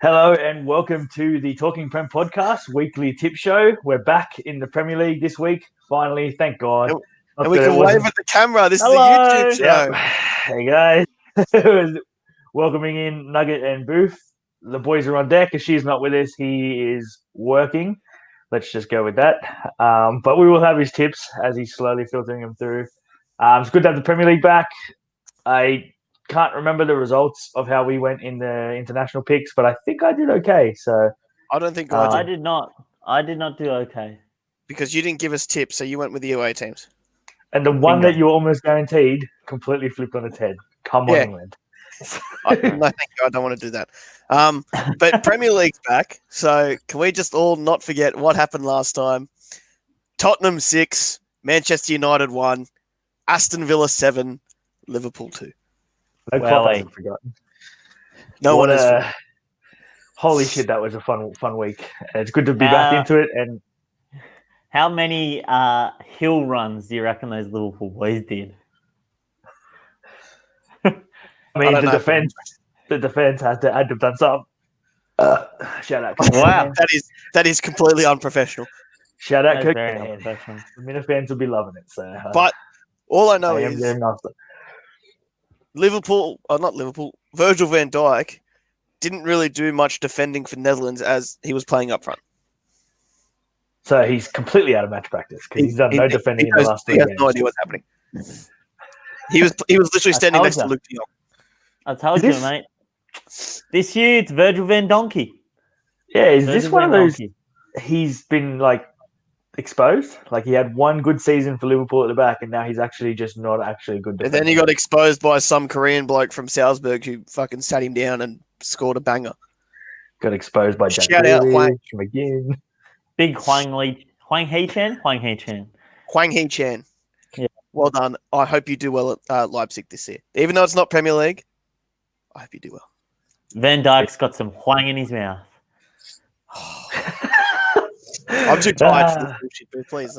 Hello and welcome to the Talking Prem podcast, weekly tip show. We're back in the Premier League this week, finally, thank God. And we can wave at the camera. This Hello. is a YouTube show. Yep. Hey guys, welcoming in Nugget and Booth. The boys are on deck. Aashir's not with us. He is working. Let's just go with that. But we will have his tips as he's slowly filtering them through. It's good to have the Premier League back. I can't remember the results of how we went in the international picks, but I think I did okay. So I don't think I did. I did not. I did not do okay. Because you didn't give us tips, so you went with the away teams. And the one that you almost guaranteed completely flipped on its head. Come on, England. No, thank you. I don't want to do that. But Premier League's back, so can we just all not forget what happened last time? Tottenham 6, Manchester United 1, Aston Villa 7, Liverpool 2. No Klopp hasn't forgotten. No one has. Holy shit, that was a fun week. It's good to be back into it. And how many hill runs do you reckon those Liverpool boys did? I mean, the defense had to have done something. Shout out. Wow, that is completely unprofessional. Shout out, Cook. The Minute fans will be loving it. So, but all I know is Virgil van Dijk didn't really do much defending for Netherlands as he was playing up front. So he's completely out of match practice because he's done no defending in the last 3 games. He has no idea what's happening. He was literally standing next to Luke de Jong. I told you, mate. This year it's Virgil van Dijk. Yeah, is this one of those? He's been exposed. Like he had one good season for Liverpool at the back, and now he's actually just not actually good. And then he got exposed by some Korean bloke from Salzburg who fucking sat him down and scored a banger. Got exposed by Shout out Hwang again. Big Hwang Hee-chan. Yeah. Well done. I hope you do well at Leipzig this year. Even though it's not Premier League, I hope you do well. Van Dijk's got some Hwang in his mouth. I'm too tired for this bullshit, but please.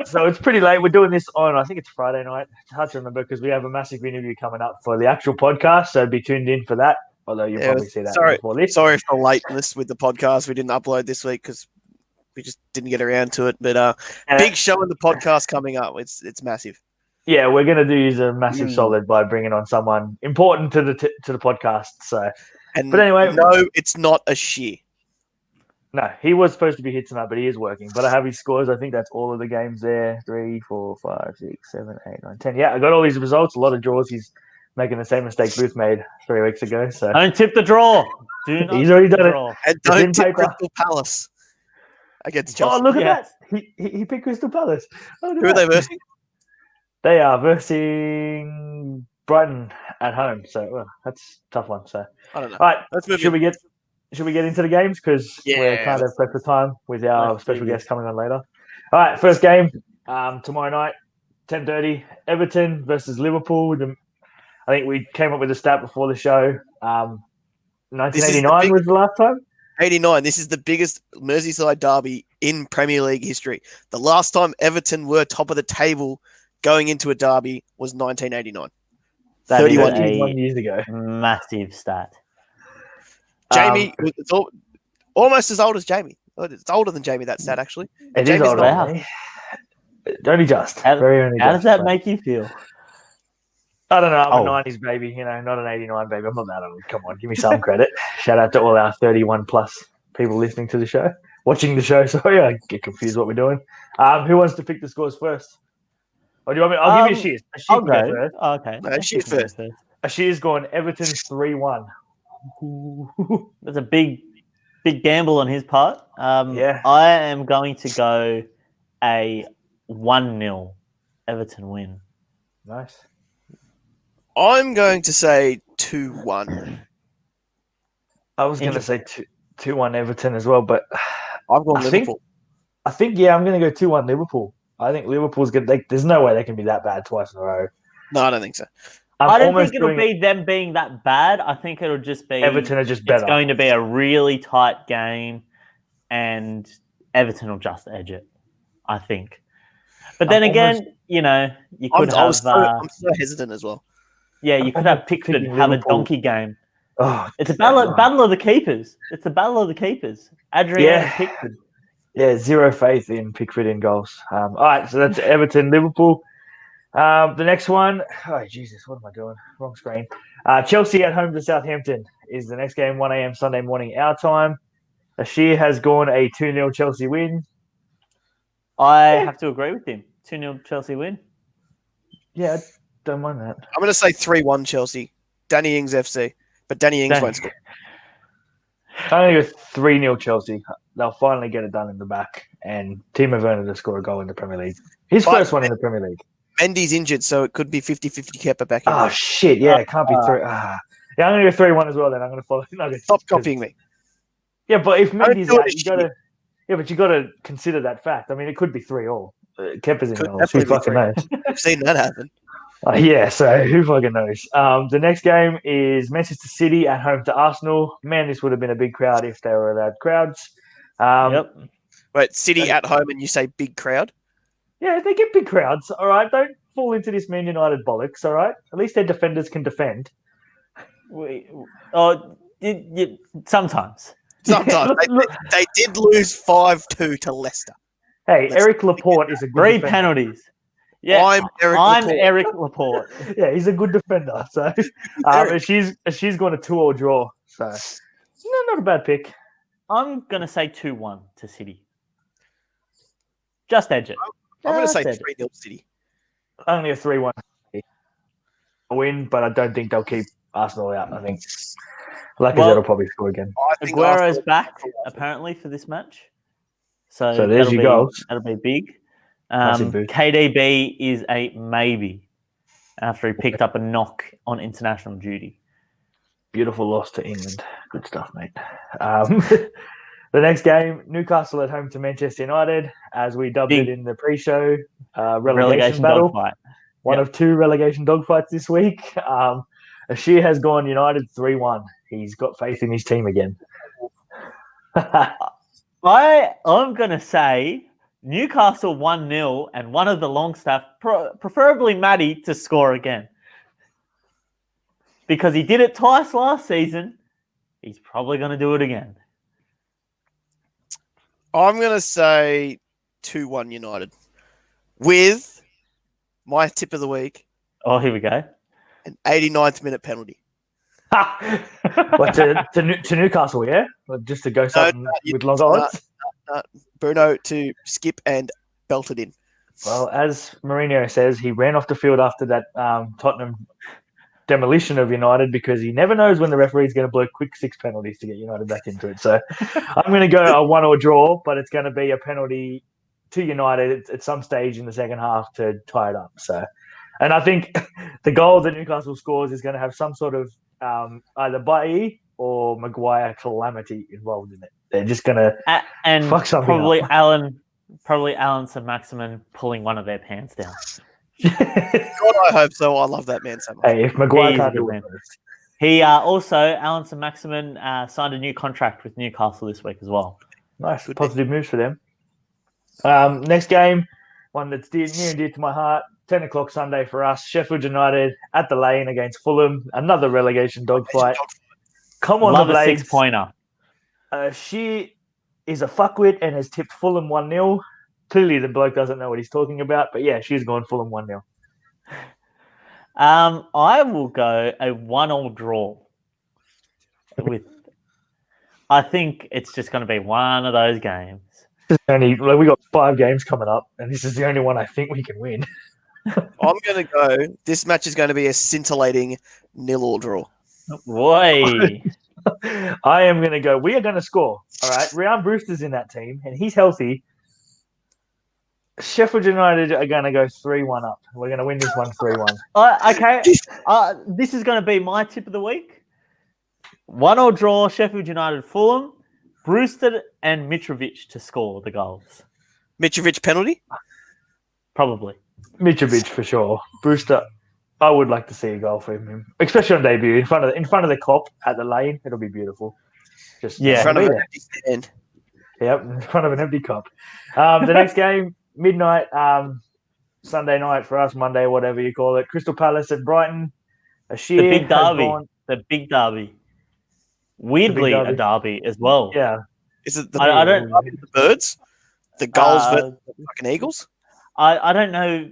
So it's pretty late. We're doing this on, I think it's Friday night. It's hard to remember because we have a massive interview coming up for the actual podcast. So be tuned in for that. Although you'll probably see that before this. Sorry for lateness with the podcast. We didn't upload this week because we just didn't get around to it. But big show in the podcast coming up. It's massive. Yeah, we're going to do a massive solid by bringing on someone important to the podcast. So, but anyway, no, it's not Aashir. No, he was supposed to be hit tonight, but he is working. But I have his scores. I think that's all of the games there. 3, 4, 5, 6, 7, 8, 9, 10. Yeah, I got all these results. A lot of draws. He's making the same mistake Booth made 3 weeks ago. So don't tip the draw. He's already done it. And don't tip Crystal Palace against Chelsea. Oh, look at that. He picked Crystal Palace. Who are they versing? They are versing Brighton at home. So that's a tough one. So I don't know. All right, should we get into the games because we're kind of pressed for time with our special guest coming on later. All right, first game tomorrow night, 10:30. Everton versus Liverpool. I think we came up with a stat before the show. 1989 was the last time. 89. This is the biggest Merseyside derby in Premier League history. The last time Everton were top of the table going into a derby was 1989. 31 years ago. Massive stat. Jamie, it's almost as old as Jamie. It's older than Jamie, that stat, actually. It is older than me. Only just. How does that make you feel? I don't know. I'm a 90s baby, not an 89 baby. I'm not that old. Come on, give me some credit. Shout out to all our 31 plus people listening to the show, watching the show. Sorry, I get confused what we're doing. Who wants to pick the scores first? Or do you want me? I'll give you Aashir. I'll go first. Oh, okay. No, Aashir first. Aashir's gone Everton 3-1. That's a big gamble on his part. Yeah. I am going to go a 1-0 Everton win. Nice. I'm going to say 2-1. I was going to say 2-1 Everton as well, but I've gone Liverpool. I think I'm going to go 2-1 Liverpool. I think Liverpool's good. There's no way they can be that bad twice in a row. No, I don't think so. I don't think it'll be them being that bad. I think it'll just be Everton are just better. It's going to be a really tight game, and Everton will just edge it, I think. But then again, you could have... I'm so hesitant as well. Yeah, you could have Pickford have a donkey game. Oh, It's a battle of the keepers. It's the battle of the keepers. Adrian and Pickford. Yeah, zero faith in Pickford in goals. All right, so that's Everton, Liverpool. The next one, oh Jesus, what am I doing? Wrong screen. Chelsea at home to Southampton is the next game, 1 a.m. Sunday morning, our time. Aashir has gone a 2-0 Chelsea win. I have to agree with him. 2-0 Chelsea win. Yeah, I don't mind that. I'm going to say 3-1 Chelsea. Danny Ings FC. But Danny Ings won't score. I'm going to go 3-0 Chelsea. They'll finally get it done in the back. And Timo Werner to score a goal in the Premier League. His first one in the Premier League. Mendy's injured, so it could be 50-50 Kepa back in. Oh, shit. Yeah, it can't be 3. Yeah, I'm going to go 3-1 as well then. I'm going to follow. Stop copying me. Yeah, but if Mendy's out, you got to... Yeah, but you got to consider that fact. I mean, it could be 3-all. Kepa's in goals. Who fucking knows? I've seen that happen. Yeah, so who fucking knows? The next game is Manchester City at home to Arsenal. Man, this would have been a big crowd if they were allowed crowds. Yep. Wait, City at home and you say big crowd? Yeah, they get big crowds. All right, don't fall into this Man United bollocks. All right, at least their defenders can defend. Sometimes. Yeah, They did lose 5-2 to Leicester. Hey, Eric Laporte is a good 3 defender. penalties. Yeah, I'm Eric Laporte. Yeah, he's a good defender. So she's going to 2-all draw. So not a bad pick. I'm going to say 2-1 to City. Just edge it. I'm going to say 3-0 City. Only a 3-1 win, but I don't think they'll keep Arsenal out. I think Lacazette will probably score again. Aguero's back, apparently, for this match. So there's your goals. That'll be big. KDB is a maybe after he picked up a knock on international duty. Beautiful loss to England. Good stuff, mate. The next game, Newcastle at home to Manchester United, as we dubbed it in the pre-show, relegation battle. Dogfight. One of 2 relegation dogfights this week. Aashir has gone United 3-1. He's got faith in his team again. I'm going to say Newcastle 1-0 and one of the Longstaff, preferably Matty, to score again. Because he did it twice last season, he's probably going to do it again. I'm going to say 2-1 United with my tip of the week. Oh, here we go. An 89th minute penalty. What, to Newcastle, yeah? Just to go something with long odds? Bruno to skip and belt it in. Well, as Mourinho says, he ran off the field after that Tottenham demolition of United because he never knows when the referee's going to blow quick 6 penalties to get United back into it. So I'm going to go a 1-all draw, but it's going to be a penalty to United at some stage in the second half to tie it up. So, and I think the goal that Newcastle scores is going to have some sort of either Bailly or Maguire calamity involved in it. They're just going to fuck something probably up. Alan Saint-Maximin pulling one of their pants down. God, I hope so. I love that man so much. Hey, if Maguire can't do it first. He also, Alan Saint-Maximin, signed a new contract with Newcastle this week as well. Nice, positive moves for them. Next game, one that's near and dear to my heart, 10 o'clock Sunday for us, Sheffield United at the Lane against Fulham, another relegation dogfight. Come on, love the a Blades. 6-pointer. She is a fuckwit and has tipped Fulham 1-0. Clearly, the bloke doesn't know what he's talking about, but yeah, she's gone Fulham 1-0. I will go a 1-all draw. I think it's just going to be one of those games. We got 5 games coming up, and this is the only one I think we can win. I'm going to go. This match is going to be a scintillating 0-all draw. Boy. I am going to go. We are going to score. All right. Ryan Brewster's in that team, and he's healthy. Sheffield United are going to go 3-1 up. We're going to win this one 3-1. Okay. This is going to be my tip of the week. 1-all draw, Sheffield United, Fulham. Brewster and Mitrovic to score the goals. Mitrovic penalty? Probably. Mitrovic for sure. Brewster, I would like to see a goal from him, especially on debut in front of the cop at the Lane. It'll be beautiful. Just in front of an empty stand. Yep, in front of an empty cop. The next game, midnight, Sunday night for us, Monday, whatever you call it. Crystal Palace at Brighton. The big derby. The big derby. weirdly a derby. derby as well. Yeah. Is it the, I don't. the Birds? The Gulls versus the fucking Eagles? I don't know.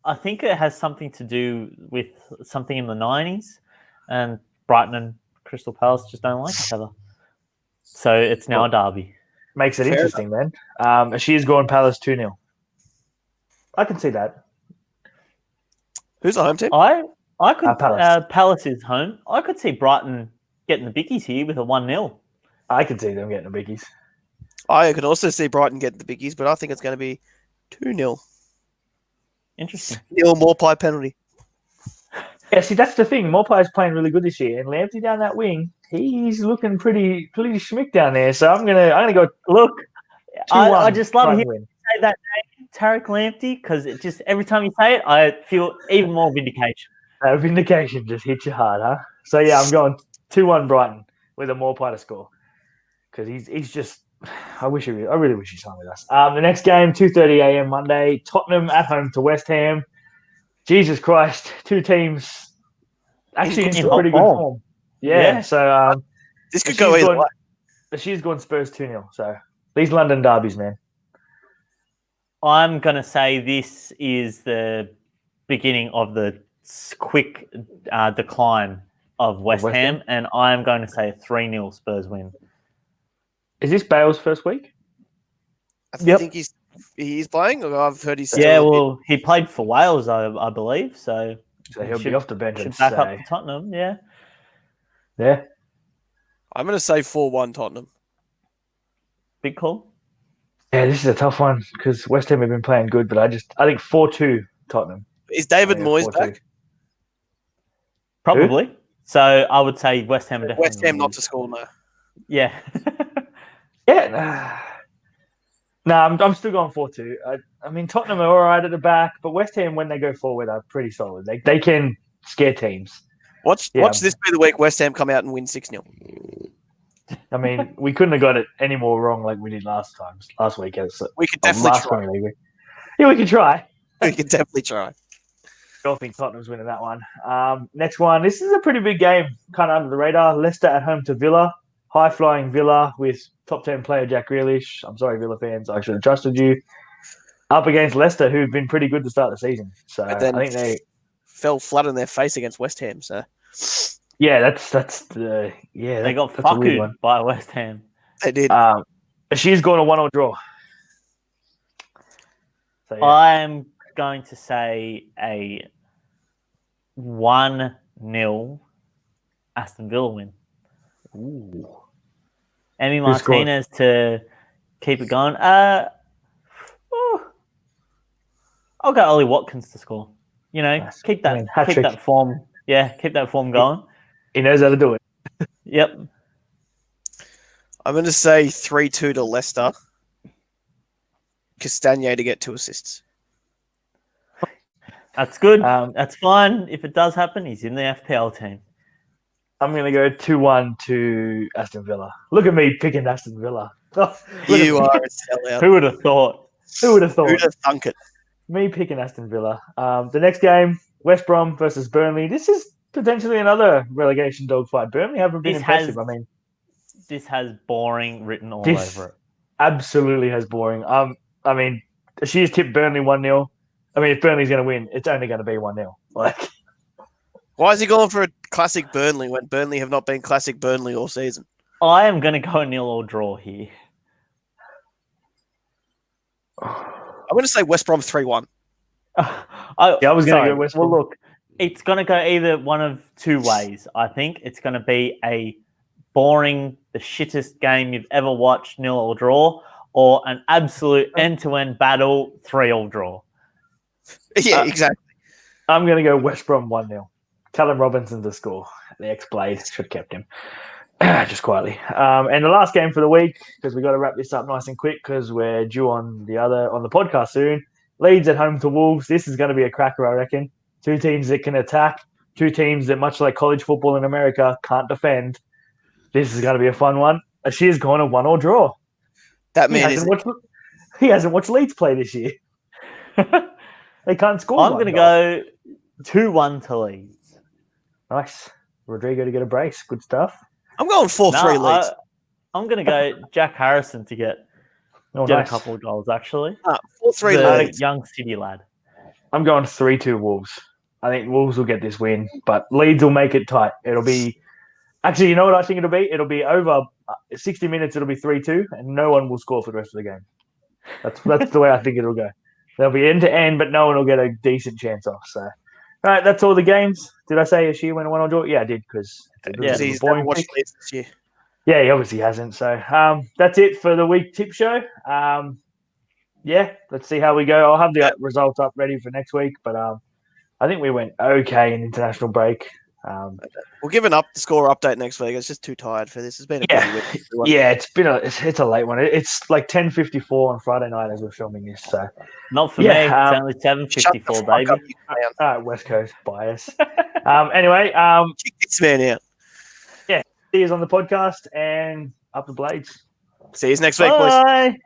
I think it has something to do with something in the 90s, and Brighton and Crystal Palace just don't like each other. So it's now a derby. Makes it Fair interesting then. She's gone Palace 2-0. I can see that. Who's the home team? I could Palace. Palace is home. I could see Brighton getting the bickies here with a 1-0. I can see them getting the biggies. I could also see Brighton getting the biggies, but I think it's going to be 2-0. Interesting. Nil Morpie penalty. Yeah, see, that's the thing. Morpie's playing really good this year, and Lamptey down that wing, he's looking pretty schmick down there. So I'm gonna go. Look, 2-1, I just love Brighton hearing win. you say that name, Tarek Lamptey, because it just every time you say it, I feel even more vindication. Vindication just hits you hard, huh? So yeah, I'm going 2-1 Brighton with a Morpie to score because he's just. I really wish he signed with us. The next game, 2:30 a.m. Monday, Tottenham at home to West Ham. Jesus Christ, two teams actually in some pretty good form. Yeah. So this could go either way. She's gone Spurs 2-0. So these London derbies, man. I'm going to say this is the beginning of the quick decline of West Ham, and I'm going to say a 3-0 Spurs win. Is this Bale's first week? I think he's playing. I've heard he's he played for Wales, I believe. So he'll be off the bench. Should back up for Tottenham. Yeah. I'm going to say 4-1 Tottenham. Big call. Yeah, this is a tough one because West Ham have been playing good, but I think 4-2 Tottenham. Is David Moyes back? Probably. Who? So I would say West Ham definitely. West Ham not to score now. Yeah. Yeah. No, I'm still going 4-2. I mean, Tottenham are all right at the back, but West Ham, when they go forward, are pretty solid. They can scare teams. Watch this be the week West Ham come out and win 6-0. I mean, we couldn't have got it any more wrong like we did last week. We could definitely try. Yeah, we could try. We could definitely try. I think Tottenham's winning that one. Next one. This is a pretty big game, kind of under the radar. Leicester at home to Villa. High-flying Villa with top 10 player Jack Grealish. I'm sorry, Villa fans. I should have trusted you. Up against Leicester, who've been pretty good to start the season. So I think they fell flat on their face against West Ham. So yeah, they got fucked by West Ham. They did. She's going to 1-1 draw. So, yeah. I'm going to say a 1-0 Aston Villa win. Ooh. Emi Martinez to keep it going. I'll go Ollie Watkins to score. Nice. keep that form. Yeah, keep that form going. He knows how to do it. Yep. I'm going to say 3-2 to Leicester. Castagne to get 2 assists. That's good. That's fine. If it does happen, he's in the FPL team. I'm going to go 2-1 to Aston Villa. Look at me picking Aston Villa. You are a sellout. Who would have thought? Who would have thunk it? Me picking Aston Villa. The next game, West Brom versus Burnley. This is potentially another relegation dogfight. Burnley haven't been impressive. This has boring written all over it. Absolutely has boring. I mean, she's tipped Burnley 1-0. I mean, if Burnley's going to win, it's only going to be 1-0. Why is he going for a classic Burnley when Burnley have not been classic Burnley all season? I am going to go 0 or draw here. I'm going to say West Brom 3-1. I was going to go West Brom. Well, look, it's going to go either one of two ways. I think it's going to be a boring, the shittest game you've ever watched, 0 or draw, or an absolute end-to-end battle, 3-3 draw. Yeah, exactly. I'm going to go West Brom 1-0. Callum Robinson to score. The ex-Blade should have kept him. Just quietly. And the last game for the week, because we've got to wrap this up nice and quick because we're due on the podcast soon. Leeds at home to Wolves. This is going to be a cracker, I reckon. Two teams that can attack. Two teams that, much like college football in America, can't defend. This is going to be a fun one. Aashir's going to 1-1 draw. That man he hasn't watched Leeds play this year. They can't score. I'm going to go 2-1 to Leeds. Nice. Rodrigo to get a brace. Good stuff. I'm going 4-3 Leeds. I'm going to go Jack Harrison to get Nice. a couple of goals, actually. 4-3 The Leeds. young City lad. I'm going 3-2 Wolves. I think Wolves will get this win, but Leeds will make it tight. It'll be actually, you know what I think it'll be? It'll be over 60 minutes. It'll be 3-2, and no one will score for the rest of the game. That's the way I think it'll go. They'll be end to end, but no one will get a decent chance off. So, all right, that's all the games. Did I say Aashir went 1 on draw? Yeah, I did because He's never watched Leeds this year. Yeah, he obviously hasn't. So that's it for the week tip show. Yeah, let's see how we go. I'll have the results up ready for next week, but I think we went okay in international break. We'll give the score update next week. It's just too tired for this. It's been a busy week. Yeah, it's a late one. It's like 10:54 on Friday night as we're filming this. So not for me. It's only 7:54, baby. All right, West Coast bias. Anyway, kick this man out. Yeah, see you on the podcast and up the blades. See you next week, boys. Bye.